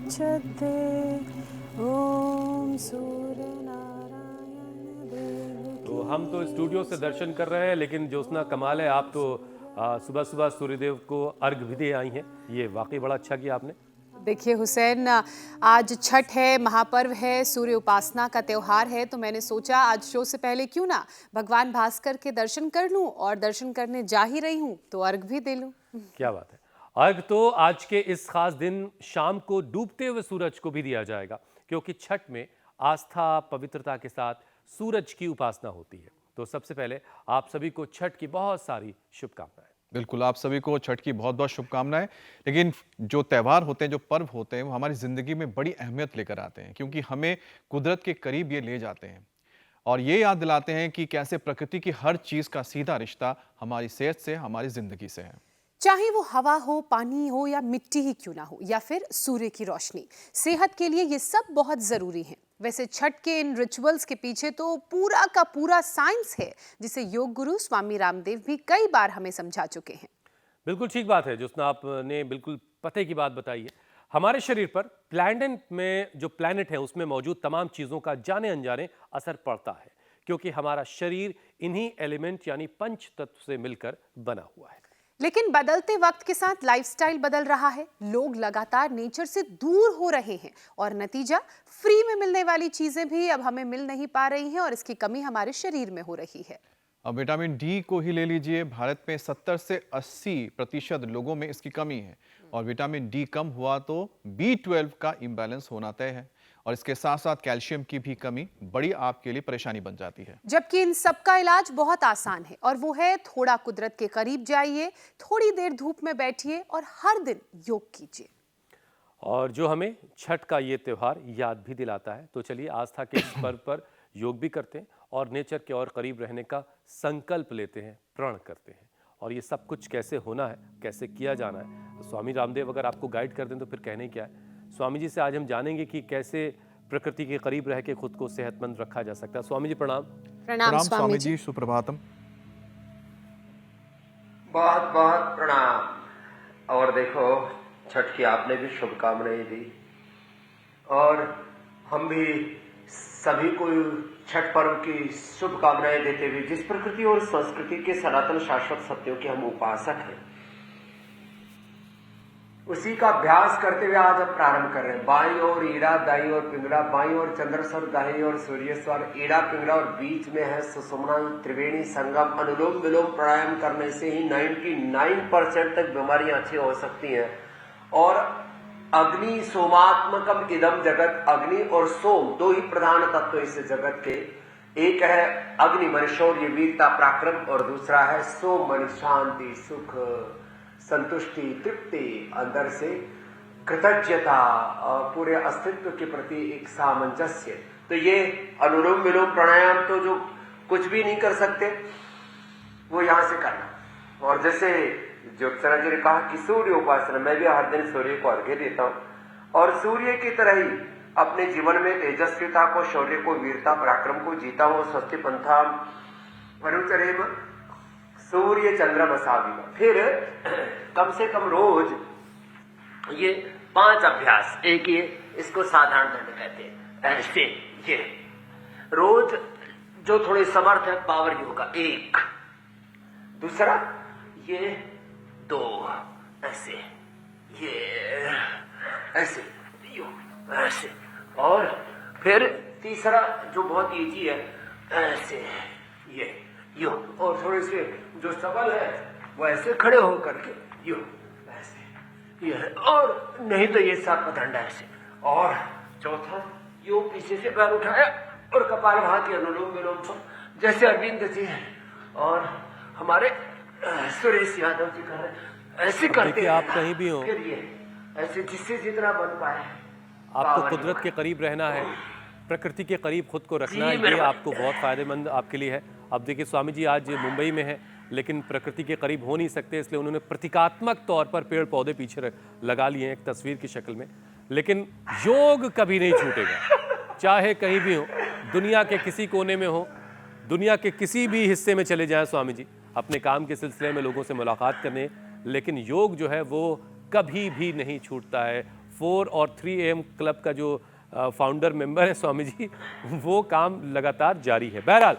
प्रमुच्यते ओम सूर्य नारायण देव। तो हम तो स्टूडियो से दर्शन कर रहे हैं, लेकिन ज्योत्सना कमाल है, आप तो सुबह सुबह सूर्यदेव को अर्घ भी दे आई हैं। ये वाकई बड़ा अच्छा किया आपने। देखिए हुसैन, आज छठ है, महापर्व है, सूर्य उपासना का त्योहार है, तो मैंने सोचा आज शो से पहले क्यों ना भगवान भास्कर के दर्शन कर लूं, और दर्शन करने जा ही रही हूं तो अर्घ भी दे लूं। क्या बात है। अर्घ तो आज के इस खास दिन शाम को डूबते हुए सूरज को भी दिया जाएगा, क्योंकि छठ में आस्था पवित्रता के साथ सूरज की उपासना होती है। तो सबसे पहले आप सभी को छठ की बहुत सारी शुभकामनाएं। बिल्कुल, आप सभी को छठ की बहुत बहुत शुभकामनाएं। लेकिन जो त्यौहार होते हैं, जो पर्व होते हैं, वो हमारी ज़िंदगी में बड़ी अहमियत लेकर आते हैं, क्योंकि हमें कुदरत के करीब ये ले जाते हैं और ये याद दिलाते हैं कि कैसे प्रकृति की हर चीज़ का सीधा रिश्ता हमारी सेहत से, हमारी ज़िंदगी से है। चाहे वो हवा हो, पानी हो या मिट्टी ही क्यों ना हो, या फिर सूर्य की रोशनी, सेहत के लिए ये सब बहुत जरूरी है। वैसे छठ के इन रिचुअल्स के पीछे तो पूरा का पूरा साइंस है, जिसे योग गुरु स्वामी रामदेव भी कई बार हमें समझा चुके हैं। बिल्कुल ठीक बात है जिसने आपने बिल्कुल पते की बात बताई है। हमारे शरीर पर प्लैनेट में जो प्लैनेट है उसमें मौजूद तमाम चीज़ों का जाने अनजाने असर पड़ता है, क्योंकि हमारा शरीर इन्हीं एलिमेंट यानी पंच तत्व से मिलकर बना हुआ है। लेकिन बदलते वक्त के साथ लाइफस्टाइल बदल रहा है, लोग लगातार नेचर से दूर हो रहे हैं और नतीजा फ्री में मिलने वाली चीजें भी अब हमें मिल नहीं पा रही हैं और इसकी कमी हमारे शरीर में हो रही है। अब विटामिन डी को ही ले लीजिए, भारत में 70 से 80% लोगों में इसकी कमी है और विटामिन डी कम हुआ तो B12 का इम्बैलेंस होना तय है और इसके साथ साथ कैल्शियम की भी कमी बड़ी आपके लिए परेशानी बन जाती है। जबकि इन सब का इलाज बहुत आसान है और वो है थोड़ा कुदरत के करीब जाइए, थोड़ी देर धूप में बैठिए और हर दिन योग कीजिए। और जो हमें छठ का ये त्यौहार याद भी दिलाता है। तो चलिए आस्था के इस पर्व पर योग भी करते हैं और नेचर के और करीब रहने का संकल्प लेते हैं, प्रण करते हैं। और ये सब कुछ कैसे होना है, कैसे किया जाना है, तो स्वामी रामदेव अगर आपको गाइड कर दें तो फिर कहने क्या है। स्वामी जी से आज हम जानेंगे कि कैसे प्रकृति के करीब रह के खुद को सेहतमंद रखा जा सकता है। स्वामी जी प्रणाम। प्रणाम स्वामी जी, सुप्रभातम। बहुत बहुत प्रणाम। और देखो, छठ की आपने भी शुभकामनाएं दी और हम भी सभी को छठ पर्व की शुभकामनाएं देते हुए, जिस प्रकृति और संस्कृति के सनातन शाश्वत सत्यों के हम उपासक हैं, उसी का अभ्यास करते हुए आज हम प्रारंभ कर रहे हैं। बाईं ओर ईड़ा, दाईं ओर पिंगला, बाईं ओर चंद्रस्वर, दाईं ओर सूर्यस्वर, ईड़ा पिंगला और बीच में है सुषुम्ना त्रिवेणी संगम। अनुलोम विलोम प्राणायाम करने से ही 99% तक बीमारियां अच्छी हो सकती हैं। और अग्नि सोमात्मकम इदम जगत, अग्नि और सोम दो ही प्रधान तत्व इस जगत के। एक है अग्नि मन शौर्य वीरता पराक्रम और दूसरा है सोम मन शांति सुख संतुष्टि तृप्ति, अंदर से कृतज्ञता और पूरे अस्तित्व के प्रति एक सामंजस्य। तो ये अनुलोम विलोम प्राणायाम तो जो कुछ भी नहीं कर सकते वो यहां से करना। और जैसे ज्योत्सना जी ने कहा कि सूर्य उपासना, मैं भी हर दिन सूर्य को अर्घ्य देता हूं और सूर्य की तरह ही अपने जीवन में तेजस्विता को, शौर्य को, वीरता पराक्रम को जीता हूं। स्वस्ति पंथा अनुचरेम सूर्य चंद्रमसा भी। फिर कम से कम रोज ये 5 अभ्यास, एक ये इसको साधारण दंड कहते हैं, ऐसे ये रोज जो थोड़े समर्थ है पावर योगा 1, दूसरा ये 2, ऐसे ये ऐसे योग ऐसे, और फिर तीसरा जो बहुत इजी है ऐसे ये योग, और थोड़े से जो सबल है वो ऐसे खड़े होकर के योग ऐसे ये, और नहीं तो ये सर्पदंड ऐसे, और चौथा योग पीछे से पैर उठाया और कपालभाति अनुलोम विलोम पर, जैसे अरविंद जी हैं और हमारे सुरेश यादव जी कर रहे ऐसे करते हैं। आप कहीं भी हो, फिर ये ऐसे जिससे जितना बन पाए। आपको कुदरत के करीब रहना है, प्रकृति के करीब खुद को रखना है, ये आपको बहुत फायदेमंद आपके लिए है। अब देखिए स्वामी जी आज मुंबई में है, लेकिन प्रकृति के करीब हो नहीं सकते, इसलिए उन्होंने प्रतीकात्मक तौर पर पेड़ पौधे पीछे लगा लिए हैं एक तस्वीर की शक्ल में। लेकिन योग कभी नहीं छूटेगा, चाहे कहीं भी हो, दुनिया के किसी कोने में हो, दुनिया के किसी भी हिस्से में चले जाएं स्वामी जी अपने काम के सिलसिले में लोगों से मुलाकात करने, लेकिन योग जो है वो कभी भी नहीं छूटता है। 4 और 3 AM क्लब का जो फाउंडर मेंबर है स्वामी जी, वो काम लगातार जारी है। बहरहाल